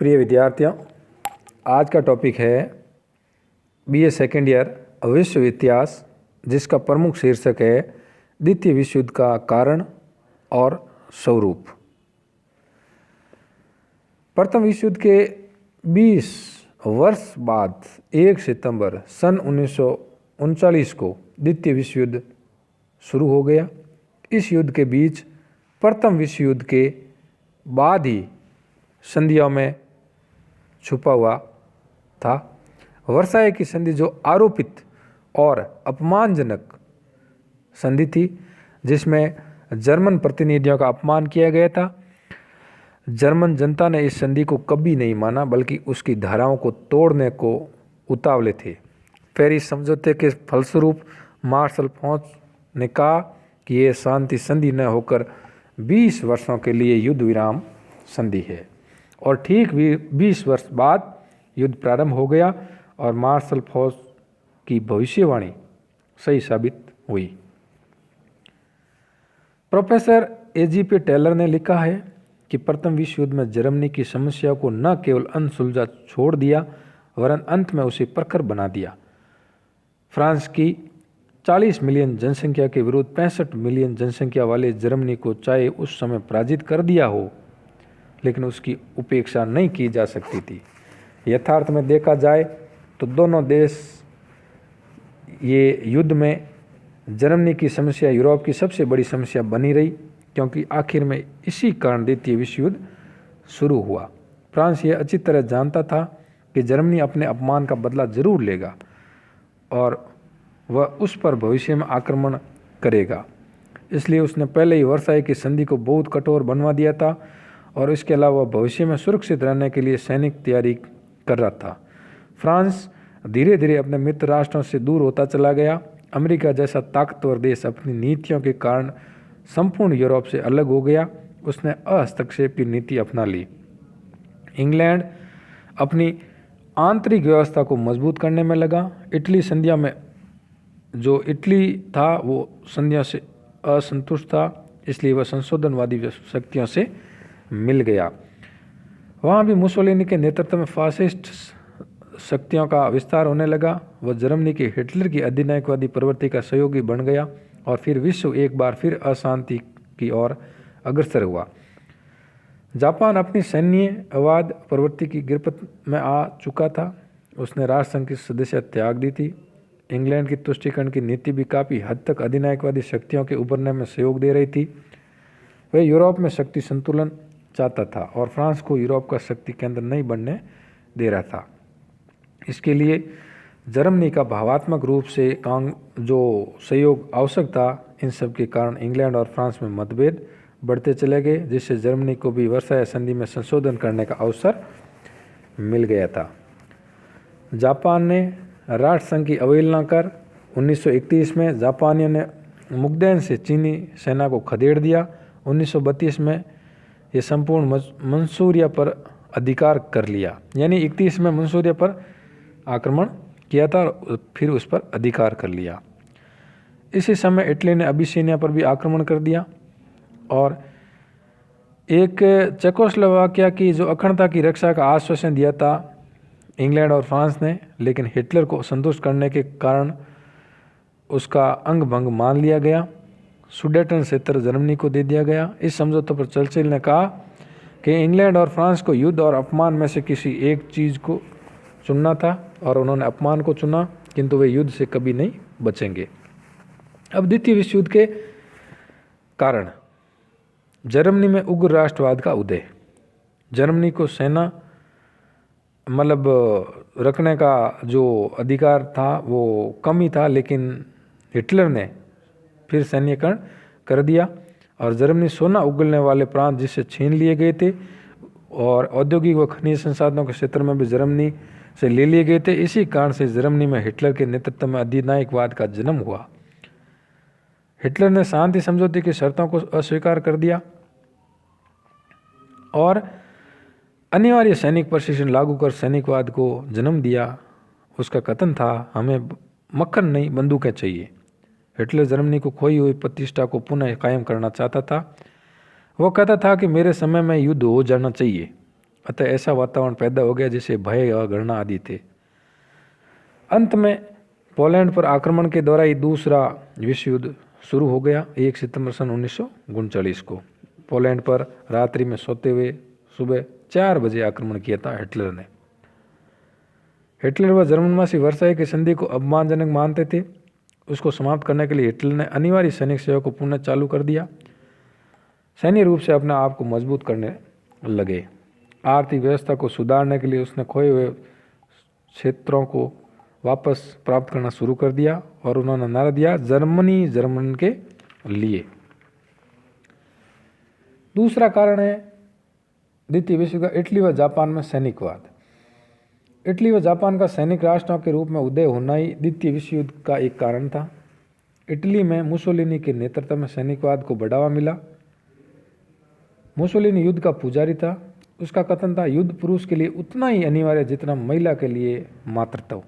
प्रिय विद्यार्थियों, आज का टॉपिक है बीए सेकेंड ईयर विश्व इतिहास, जिसका प्रमुख शीर्षक है द्वितीय विश्व युद्ध का कारण और स्वरूप। प्रथम विश्व युद्ध के 20 वर्ष बाद 1 सितंबर सन 1939 को द्वितीय विश्व युद्ध शुरू हो गया। इस युद्ध के बीच प्रथम विश्व युद्ध के बाद ही संधियों में छुपा हुआ था। वर्साय की संधि जो आरोपित और अपमानजनक संधि थी, जिसमें जर्मन प्रतिनिधियों का अपमान किया गया था। जर्मन जनता ने इस संधि को कभी नहीं माना, बल्कि उसकी धाराओं को तोड़ने को उतावले थे। पेरिस समझौते के फलस्वरूप मार्शल फोच ने कहा कि यह शांति संधि न होकर 20 वर्षों के लिए युद्ध विराम संधि है, और ठीक 20 वर्ष बाद युद्ध प्रारंभ हो गया और मार्शल फोच की भविष्यवाणी सही साबित हुई। प्रोफेसर एजीपी टेलर ने लिखा है कि प्रथम विश्व युद्ध में जर्मनी की समस्या को न केवल अनसुलझा छोड़ दिया, वरन अंत में उसे प्रखर बना दिया। फ्रांस की 40 मिलियन जनसंख्या के विरुद्ध 65 मिलियन जनसंख्या वाले जर्मनी को चाहे उस समय पराजित कर दिया हो, लेकिन उसकी उपेक्षा नहीं की जा सकती थी। यथार्थ में देखा जाए तो दोनों देश ये युद्ध में जर्मनी की समस्या यूरोप की सबसे बड़ी समस्या बनी रही, क्योंकि आखिर में इसी कारण द्वितीय विश्व युद्ध शुरू हुआ। फ्रांस यह अच्छी तरह जानता था कि जर्मनी अपने अपमान का बदला जरूर लेगा और वह उस पर भविष्य में आक्रमण करेगा। इसलिए उसने पहले ही वर्साई की संधि को बहुत कठोर बनवा दिया था, और इसके अलावा भविष्य में सुरक्षित रहने के लिए सैनिक तैयारी कर रहा था। फ्रांस धीरे धीरे अपने मित्र राष्ट्रों से दूर होता चला गया। अमेरिका जैसा ताकतवर देश अपनी नीतियों के कारण संपूर्ण यूरोप से अलग हो गया। उसने हस्तक्षेप की नीति अपना ली। इंग्लैंड अपनी आंतरिक व्यवस्था को मजबूत करने में लगा। इटली संधियों में जो इटली था वो संधियों से असंतुष्ट था, इसलिए वह संशोधनवादी शक्तियों से मिल गया। वहाँ भी मुसोलिनी के नेतृत्व में फासिस्ट शक्तियों का विस्तार होने लगा। वह जर्मनी के हिटलर की अधिनायकवादी प्रवृत्ति का सहयोगी बन गया, और फिर विश्व एक बार फिर अशांति की ओर अग्रसर हुआ। जापान अपनी सैन्यवाद प्रवृत्ति की गिरफ्त में आ चुका था। उसने राष्ट्रसंघ की सदस्यता त्याग दी थी। इंग्लैंड की तुष्टीकरण की नीति भी काफ़ी हद तक अधिनायकवादी शक्तियों के उभरने में सहयोग दे रही थी। वह यूरोप में शक्ति संतुलन चाहता था और फ्रांस को यूरोप का शक्ति केंद्र नहीं बनने दे रहा था। इसके लिए जर्मनी का भावात्मक रूप से जो सहयोग आवश्यक था, इन सब के कारण इंग्लैंड और फ्रांस में मतभेद बढ़ते चले गए, जिससे जर्मनी को भी वर्साय संधि में संशोधन करने का अवसर मिल गया था। जापान ने राष्ट्रसंघ की अवहेलना कर 1931 में जापानियों ने मुग्धेन से चीनी सेना को खदेड़ दिया। 1932 में ये संपूर्ण मंसूरिया पर अधिकार कर लिया, यानी 31 में मंसूरिया पर आक्रमण किया था और फिर उस पर अधिकार कर लिया। इसी समय इटली ने अबिसिनिया पर भी आक्रमण कर दिया, और एक चेकोस्लोवाकिया की जो अखंडता की रक्षा का आश्वासन दिया था इंग्लैंड और फ्रांस ने, लेकिन हिटलर को संतुष्ट करने के कारण उसका अंग भंग मान लिया गया। सुडेटन क्षेत्र जर्मनी को दे दिया गया। इस समझौते पर चर्चिल ने कहा कि इंग्लैंड और फ्रांस को युद्ध और अपमान में से किसी एक चीज़ को चुनना था, और उन्होंने अपमान को चुना, किंतु वे युद्ध से कभी नहीं बचेंगे। अब द्वितीय विश्व युद्ध के कारण जर्मनी में उग्र राष्ट्रवाद का उदय। जर्मनी को सेना रखने का जो अधिकार था वो कम ही था, लेकिन हिटलर ने फिर सैन्यकरण कर दिया, और जर्मनी सोना उगलने वाले प्रांत जिससे छीन लिए गए थे, और औद्योगिक व खनिज संसाधनों के क्षेत्र में भी जर्मनी से ले लिए गए थे। इसी कारण से जर्मनी में हिटलर के नेतृत्व में अधिनायकवाद का जन्म हुआ। हिटलर ने शांति समझौते की शर्तों को अस्वीकार कर दिया और अनिवार्य सैनिक प्रशिक्षण लागू कर सैनिकवाद को जन्म दिया। उसका कथन था, हमें मक्खन नहीं बंदूकें चाहिए। हिटलर जर्मनी को खोई हुई प्रतिष्ठा को पुनः कायम करना चाहता था। वो कहता था कि मेरे समय में युद्ध हो जाना चाहिए, अतः ऐसा वातावरण पैदा हो गया जिसे भय और घृणा आदि थे। अंत में पोलैंड पर आक्रमण के द्वारा ही दूसरा विश्व युद्ध शुरू हो गया। 1 सितंबर सन 1939 को पोलैंड पर रात्रि में सोते हुए सुबह 4 बजे आक्रमण किया था हिटलर ने। हिटलर व जर्मनवासी वर्साई की संधि को अपमानजनक मानते थे। उसको समाप्त करने के लिए हिटलर ने अनिवार्य सैनिक सेवा को पुनः चालू कर दिया। सैन्य रूप से अपने आप को मजबूत करने लगे। आर्थिक व्यवस्था को सुधारने के लिए उसने खोए हुए क्षेत्रों को वापस प्राप्त करना शुरू कर दिया और उन्होंने नारा दिया, जर्मनी जर्मन के लिए। दूसरा कारण है द्वितीय विश्व युद्ध का इटली व जापान में सैनिकवाद। इटली व जापान का सैनिक राष्ट्रों के रूप में उदय होना ही द्वितीय विश्व युद्ध का एक कारण था। इटली में मुसोलिनी के नेतृत्व में सैनिकवाद को बढ़ावा मिला। मुसोलिनी युद्ध का पुजारी था। उसका कथन था, युद्ध पुरुष के लिए उतना ही अनिवार्य जितना महिला के लिए मातृत्व।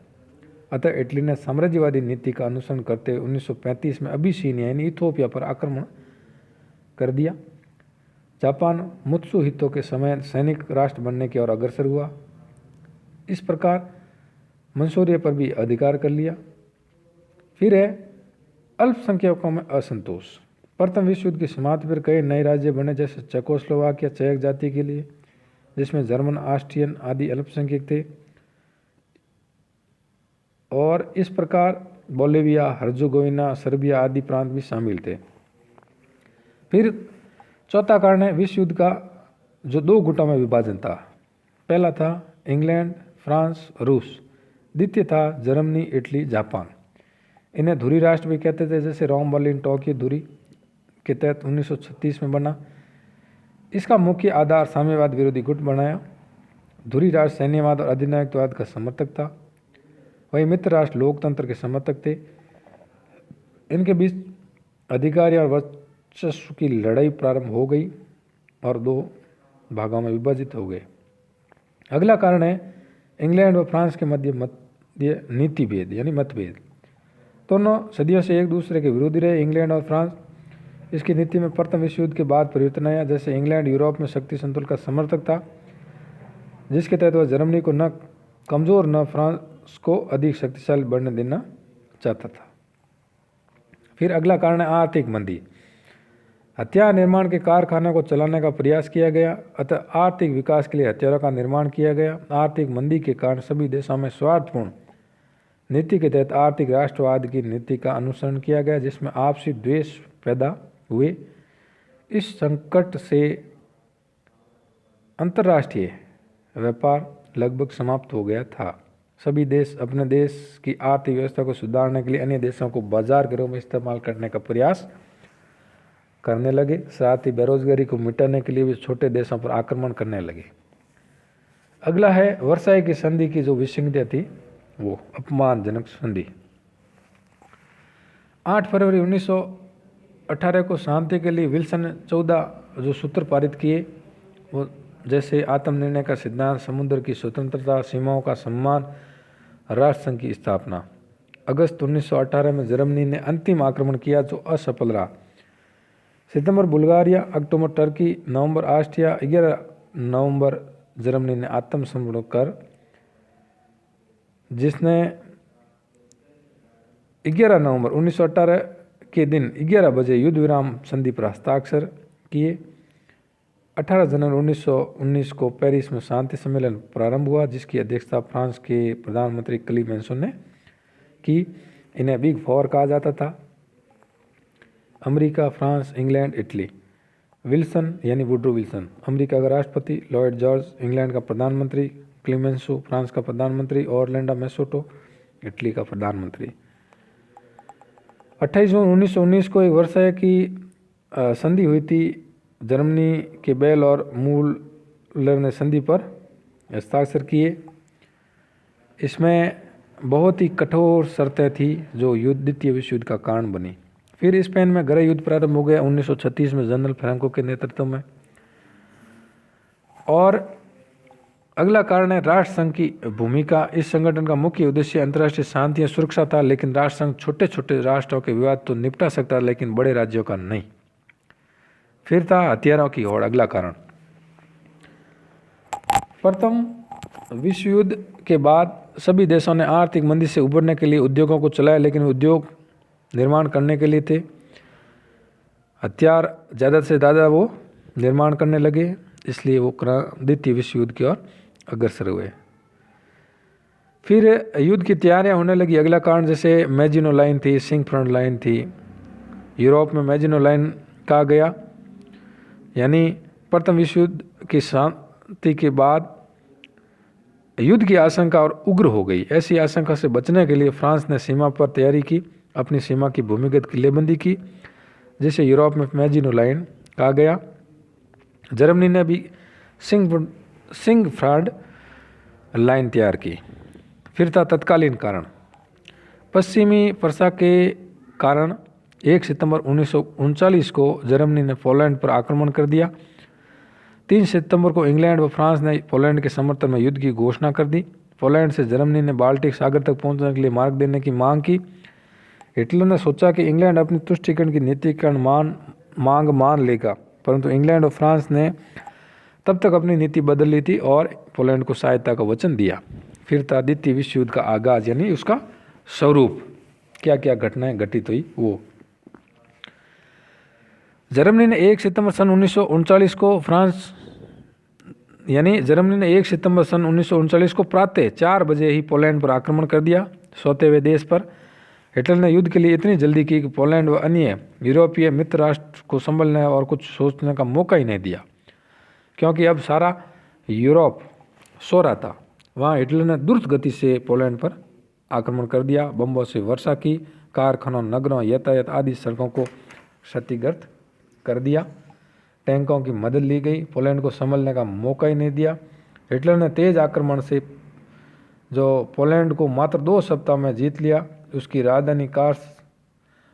अतः इटली ने साम्राज्यवादी नीति का अनुसरण करते हुए 1935 में अबिसीनिया यानी इथोपिया पर आक्रमण कर दिया। जापान मुत्सुहितो के समय सैनिक राष्ट्र बनने की ओर अग्रसर हुआ। इस प्रकार मंसूरिया पर भी अधिकार कर लिया। फिर है अल्पसंख्यकों में असंतोष। प्रथम विश्व युद्ध की समाप्ति पर कई नए राज्य बने, जैसे चेकोस्लोवाकिया चेक जाति के लिए, जिसमें जर्मन, ऑस्ट्रियन आदि अल्पसंख्यक थे, और इस प्रकार बोलिविया, हर्जेगोविना, सर्बिया आदि प्रांत भी शामिल थे। फिर चौथा कारण है विश्व युद्ध का जो 2 गुटों में विभाजन था। पहला था इंग्लैंड, फ्रांस, रूस। द्वितीय था जर्मनी, इटली, जापान। इन्हें धुरी राष्ट्र भी कहते थे, जैसे रोम, बर्लिन, टोक्यो धुरी के तहत 1936 में बना। इसका मुख्य आधार साम्यवाद विरोधी गुट बनाया। धुरी राष्ट्र सैन्यवाद और अधिनायकवाद का समर्थक था, वही मित्र राष्ट्र लोकतंत्र के समर्थक थे। इनके बीच अधिकार और वर्चस्व की लड़ाई प्रारंभ हो गई और 2 भागों में विभाजित हो गए। अगला कारण है इंग्लैंड व फ्रांस के मध्य नीति भेद यानी मतभेद। दोनों सदियों से एक दूसरे के विरोधी रहे, इंग्लैंड और फ्रांस। इसकी नीति में प्रथम विश्व युद्ध के बाद परिवर्तन आया। जैसे इंग्लैंड यूरोप में शक्ति संतुलन का समर्थक था, जिसके तहत वह जर्मनी को न कमजोर न फ्रांस को अधिक शक्तिशाली बनने देना चाहता था। फिर अगला कारण है आर्थिक मंदी। हथियार निर्माण के कारखानों को चलाने का प्रयास किया गया, अतः आर्थिक विकास के लिए हथियारों का निर्माण किया गया। आर्थिक मंदी के कारण सभी देशों में स्वार्थपूर्ण नीति के तहत आर्थिक राष्ट्रवाद की नीति का अनुसरण किया गया, जिसमें आपसी द्वेष पैदा हुए। इस संकट से अंतर्राष्ट्रीय व्यापार लगभग समाप्त हो गया था। सभी देश अपने देश की आर्थिक व्यवस्था को सुधारने के लिए अन्य देशों को बाजार के रूप में इस्तेमाल करने का प्रयास करने लगे। साथ ही बेरोजगारी को मिटाने के लिए भी छोटे देशों पर आक्रमण करने लगे। अगला है वर्साई की संधि की जो विसंगतियां थी, वो अपमानजनक संधि। 8 फरवरी 1918 को शांति के लिए विल्सन ने 14 जो सूत्र पारित किए, वो जैसे आत्मनिर्णय का सिद्धांत, समुद्र की स्वतंत्रता, सीमाओं का सम्मान, राष्ट्रसंघ की स्थापना। अगस्त 1918 में जर्मनी ने अंतिम आक्रमण किया जो असफल रहा। सितंबर बुल्गारिया, अक्टूबर टर्की, नवंबर ऑस्ट्रिया, 11 नवंबर जर्मनी ने आत्मसमर्पण कर, जिसने 11 नवंबर 1918 के दिन 11 बजे युद्ध विराम संधि पर हस्ताक्षर किए। 18 जनवरी 1919 को पेरिस में शांति सम्मेलन प्रारंभ हुआ, जिसकी अध्यक्षता फ्रांस के प्रधानमंत्री क्लीमेंसो ने की। इन्हें बिग 4 कहा जाता था: America, France, England, Italy. Wilson यानी वुड्रो विल्सन अमेरिका का राष्ट्रपति, लॉयड जॉर्ज इंग्लैंड का प्रधानमंत्री, क्लीमेंसो फ्रांस का प्रधानमंत्री, ऑरलैंडो मेसोटो इटली का प्रधानमंत्री। 28 जून 1919 को एक वर्साई की संधि हुई थी। जर्मनी के बेल और मूलर ने संधि पर हस्ताक्षर किए। इसमें बहुत ही कठोर शर्तें थी जो द्वितीय विश्व युद्ध का कारण बनी। फिर स्पेन में गृह युद्ध प्रारंभ हो गया 1936 में जनरल फ्रैंको के नेतृत्व में। और अगला कारण है राष्ट्रसंघ की भूमिका। इस संगठन का मुख्य उद्देश्य अंतर्राष्ट्रीय शांति और सुरक्षा था, लेकिन राष्ट्रसंघ छोटे छोटे राष्ट्रों के विवाद तो निपटा सकता, लेकिन बड़े राज्यों का नहीं। फिर था हथियारों की होड़, अगला कारण। प्रथम विश्व युद्ध के बाद सभी देशों ने आर्थिक मंदी से उबरने के लिए उद्योगों को चलाया, लेकिन उद्योग निर्माण करने के लिए थे। हथियार ज़्यादा से ज़्यादा वो निर्माण करने लगे, इसलिए वो द्वितीय विश्व युद्ध की ओर अग्रसर हुए। फिर युद्ध की तैयारियां होने लगी। अगला कारण जैसे मैजिनो लाइन थी, सिंक फ्रंट लाइन थी। यूरोप में मैजिनो लाइन कहा गया, यानी प्रथम विश्व युद्ध की शांति के बाद युद्ध की आशंका और उग्र हो गई। ऐसी आशंका से बचने के लिए फ्रांस ने सीमा पर तैयारी की, अपनी सीमा की भूमिगत किलेबंदी की, जिसे यूरोप में मैजिनो लाइन कहा गया। जर्मनी ने भी सिंगफ्राड लाइन तैयार की। फिर था तत्कालीन कारण। पश्चिमी प्रसा के कारण 1 सितंबर 1939 को जर्मनी ने पोलैंड पर आक्रमण कर दिया। 3 सितंबर को इंग्लैंड व फ्रांस ने पोलैंड के समर्थन में युद्ध की घोषणा कर दी। पोलैंड से जर्मनी ने बाल्टिक सागर तक पहुंचने के लिए मार्ग देने की मांग की। हिटलर ने सोचा कि इंग्लैंड अपनी तुष्टीकरण की नीति के मांग मान लेगा, परंतु इंग्लैंड और फ्रांस ने तब तक अपनी नीति बदल ली थी और पोलैंड को सहायता का वचन दिया। फिर था द्वितीय विश्व युद्ध का आगाज, यानी उसका स्वरूप, क्या क्या घटनाएं घटित हुई वो। जर्मनी ने 1 सितंबर सन 1939 को जर्मनी ने 1 सितंबर सन 1939 को प्रातः 4 बजे ही पोलैंड पर आक्रमण कर दिया, सोते हुए देश पर। हिटलर ने युद्ध के लिए इतनी जल्दी की कि पोलैंड व अन्य यूरोपीय मित्र राष्ट्र को संभलने और कुछ सोचने का मौका ही नहीं दिया, क्योंकि अब सारा यूरोप सो रहा था। वहाँ हिटलर ने द्रुत गति से पोलैंड पर आक्रमण कर दिया, बम्बों से वर्षा की, कारखानों, नगरों, यातायात आदि सड़कों को क्षतिग्रस्त कर दिया, टैंकों की मदद ली गई, पोलैंड को संभलने का मौका ही नहीं दिया। हिटलर ने तेज आक्रमण से जो पोलैंड को मात्र 2 सप्ताह में जीत लिया। उसकी राजधानी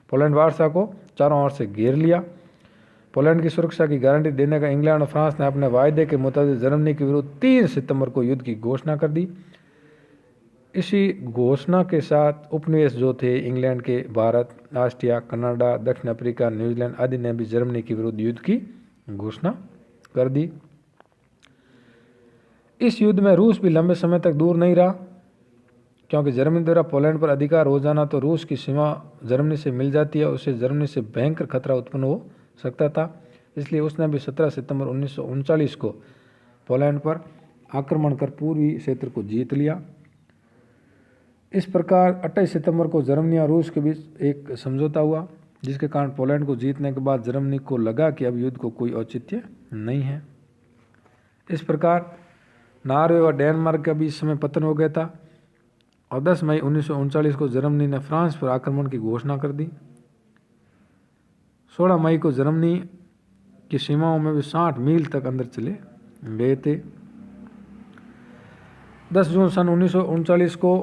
पोलैंड वार्सा को चारों ओर से घेर लिया। पोलैंड की सुरक्षा की गारंटी देने का इंग्लैंड और फ्रांस ने अपने वायदे के मुताबिक जर्मनी के विरुद्ध 3 सितंबर को युद्ध की घोषणा कर दी। इसी घोषणा के साथ उपनिवेश जो थे इंग्लैंड के, भारत, ऑस्ट्रिया, कनाडा, दक्षिण अफ्रीका, न्यूजीलैंड आदि ने भी जर्मनी के विरुद्ध युद्ध की घोषणा कर दी। इस युद्ध में रूस भी लंबे समय तक दूर नहीं रहा, क्योंकि जर्मनी द्वारा पोलैंड पर अधिकार हो जाना तो रूस की सीमा जर्मनी से मिल जाती है, उससे जर्मनी से भयंकर खतरा उत्पन्न हो सकता था। इसलिए उसने भी 17 सितंबर 1939 को पोलैंड पर आक्रमण कर पूर्वी क्षेत्र को जीत लिया। इस प्रकार 28 सितंबर को जर्मनी और रूस के बीच एक समझौता हुआ, जिसके कारण पोलैंड को जीतने के बाद जर्मनी को लगा कि अब युद्ध को कोई औचित्य नहीं है। इस प्रकार नॉर्वे व डेनमार्क का भी इस समय पतन हो गया था और 10 मई 1939 को जर्मनी ने फ्रांस पर आक्रमण की घोषणा कर दी। 16 मई को जर्मनी की सीमाओं में भी 60 मील तक अंदर चले गए थे। 10 जून सन 1939 को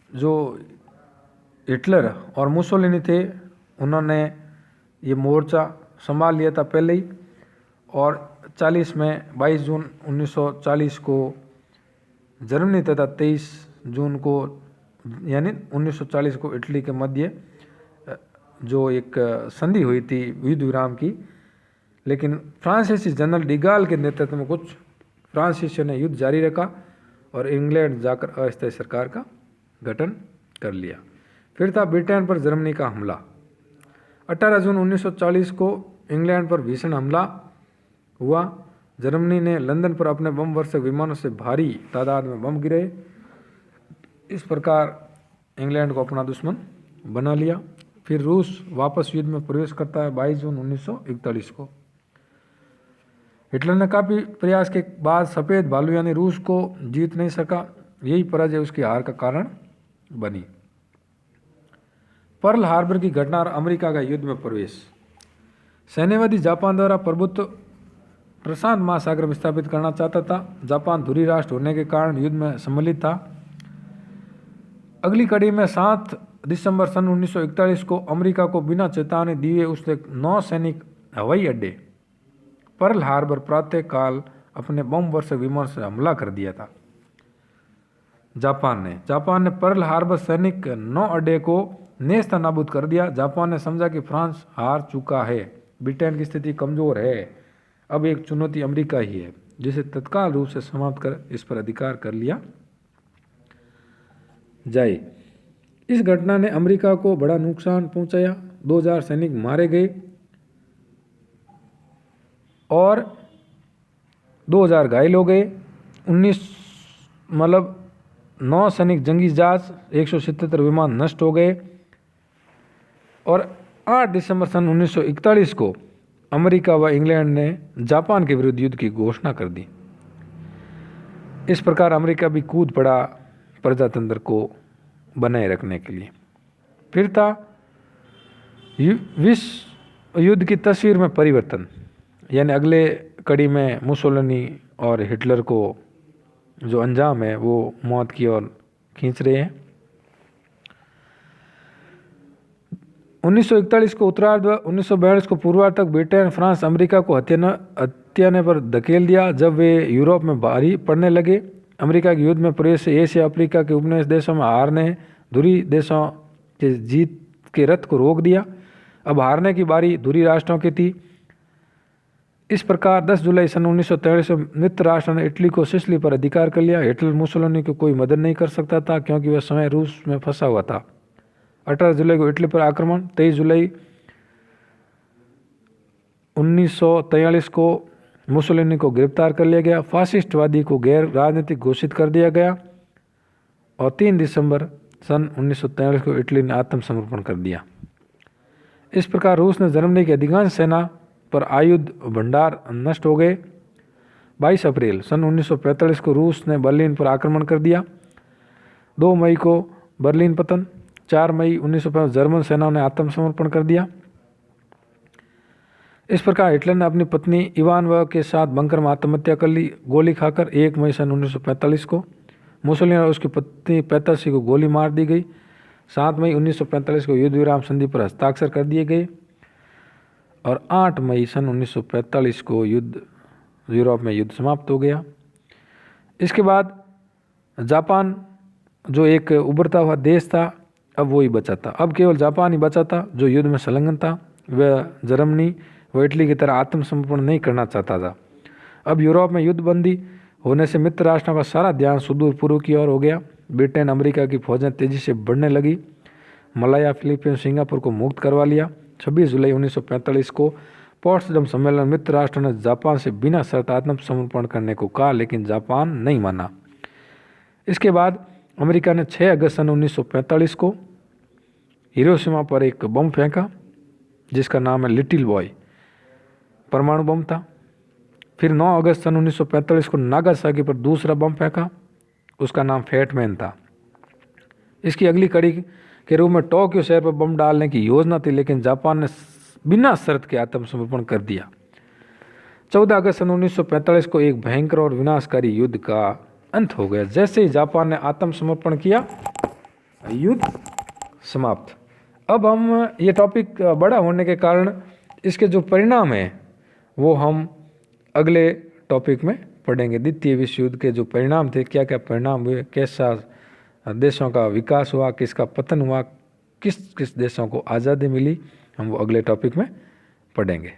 जो हिटलर और मुसोलिनी थे, उन्होंने ये मोर्चा संभाल लिया था पहले ही, और 22 जून 1940 को जर्मनी तथा 23 जून को यानी 1940 को इटली के मध्य जो एक संधि हुई थी युद्ध विराम की, लेकिन फ्रांसीसी जनरल डिगाल के नेतृत्व में कुछ फ्रांसीसियों ने युद्ध जारी रखा और इंग्लैंड जाकर अस्थायी सरकार का गठन कर लिया। फिर था ब्रिटेन पर जर्मनी का हमला। 18 जून 1940 को इंग्लैंड पर भीषण हमला हुआ। जर्मनी ने लंदन पर अपने बम वर्षक विमानों से भारी तादाद में बम गिरे। इस प्रकार इंग्लैंड को अपना दुश्मन बना लिया। फिर रूस वापस युद्ध में प्रवेश करता है 22 जून 1941 को। हिटलर ने काफ़ी प्रयास के बाद सफ़ेद भालू यानी रूस को जीत नहीं सका। यही पराजय उसकी हार का कारण बनी। पर्ल हार्बर की घटना और अमेरिका का युद्ध में प्रवेश। सैन्यवादी जापान द्वारा प्रभुत्व प्रशांत महासागर में स्थापित करना चाहता था। जापान धुरी राष्ट्र होने के कारण युद्ध में सम्मिलित था। अगली कड़ी में 7 दिसंबर सन 1941 को अमेरिका को बिना चेतावनी दिए उसने 9 सैनिक हवाई अड्डे पर्ल हार्बर प्रातः काल अपने बम वर्षक विमान से हमला कर दिया था। जापान ने पर्ल हार्बर सैनिक 9 अड्डे को नेस्त नाबूद कर दिया। जापान ने समझा कि फ्रांस हार चुका है, ब्रिटेन की स्थिति कमजोर है, अब एक चुनौती अमेरिका ही है, जिसे तत्काल रूप से समाप्त कर इस पर अधिकार कर लिया जाए। इस घटना ने अमेरिका को बड़ा नुकसान पहुंचाया। 2000 सैनिक मारे गए और 2000 घायल हो गए। 9 सैनिक जंगी जहाज, 177 विमान नष्ट हो गए और 8 दिसंबर सन 1941 को अमेरिका व इंग्लैंड ने जापान के विरुद्ध युद्ध की घोषणा कर दी। इस प्रकार अमेरिका भी कूद पड़ा प्रजातंत्र को बनाए रखने के लिए। फिर था विश्व युद्ध की तस्वीर में परिवर्तन, यानी अगले कड़ी में मुसोलिनी और हिटलर को जो अंजाम है वो मौत की ओर खींच रहे हैं। 1941 को उत्तरार्ध व 1942 को पूर्वार्ध तक ब्रिटेन, फ्रांस, अमेरिका को हत्याने पर धकेल दिया। जब वे यूरोप में भारी पड़ने लगे, अमेरिका के युद्ध में प्रवेश से एशिया अफ्रीका के उपनिवेश देशों में हार ने धुरी देशों के जीत के रथ को रोक दिया। अब हारने की बारी धुरी राष्ट्रों की थी। इस प्रकार 10 जुलाई सन 1943 में मित्र राष्ट्र ने इटली को सिसिली पर अधिकार कर लिया। हिटलर मुसोलिनी को कोई मदद नहीं कर सकता था क्योंकि वह समय रूस में फंसा हुआ था। 18 जुलाई को इटली पर आक्रमण। 23 जुलाई 1943 को मुसोलिनी को गिरफ्तार कर लिया गया। फासिस्टवादी को गैर राजनीतिक घोषित कर दिया गया और 3 दिसंबर सन 1943 को इटली ने आत्मसमर्पण कर दिया। इस प्रकार रूस ने जर्मनी की अधिकांश सेना पर आयुध भंडार नष्ट हो गए। 22 अप्रैल सन 1945 को रूस ने बर्लिन पर आक्रमण कर दिया। 2 मई को बर्लिन पतन। 4 मई 1945 जर्मन सेनाओं ने आत्मसमर्पण कर दिया। इस प्रकार हिटलर ने अपनी पत्नी इवानवा के साथ बंकर में आत्महत्या कर ली, गोली खाकर। 1 मई सन 1945 को मुसोलिनी और उसकी पत्नी पैतासी को गोली मार दी गई। 7 मई 1945 को युद्ध विराम संधि पर हस्ताक्षर कर दिए गए और 8 मई सन 1945 को यूरोप में युद्ध समाप्त हो गया। इसके बाद जापान जो एक उभरता हुआ देश था, अब वही बचा था। अब केवल जापान ही बचा था जो युद्ध में संलग्न था। वह जर्मनी व इटली की तरह आत्मसमर्पण नहीं करना चाहता था। अब यूरोप में युद्धबंदी होने से मित्र राष्ट्रों का सारा ध्यान सुदूर पूर्व की ओर हो गया। ब्रिटेन, अमेरिका की फौजें तेजी से बढ़ने लगी। मलाया, फिलीपींस, सिंगापुर को मुक्त करवा लिया। 26 जुलाई 1945 को पोट्सडम सम्मेलन मित्र राष्ट्रों ने जापान से बिना शर्त आत्मसमर्पण करने को कहा, लेकिन जापान नहीं माना। इसके बाद अमेरिका ने 6 अगस्त सन 1945 को हिरोशिमा पर एक बम फेंका जिसका नाम है लिटिल बॉय, परमाणु बम था। फिर 9 अगस्त सन 1945 को नागासाकी पर दूसरा बम फेंका, उसका नाम फैटमैन था। इसकी अगली कड़ी के रूप में टोक्यो शहर पर बम डालने की योजना थी, लेकिन जापान ने बिना शर्त के आत्मसमर्पण कर दिया। 14 अगस्त सन 1945 को एक भयंकर और विनाशकारी युद्ध का अंत हो गया। जैसे ही जापान ने आत्मसमर्पण किया, युद्ध समाप्त। अब हम ये टॉपिक बड़ा होने के कारण इसके जो परिणाम हैं वो हम अगले टॉपिक में पढ़ेंगे। द्वितीय विश्व युद्ध के जो परिणाम थे, क्या क्या परिणाम हुए, कैसा देशों का विकास हुआ, किसका पतन हुआ, किस किस देशों को आज़ादी मिली, हम वो अगले टॉपिक में पढ़ेंगे।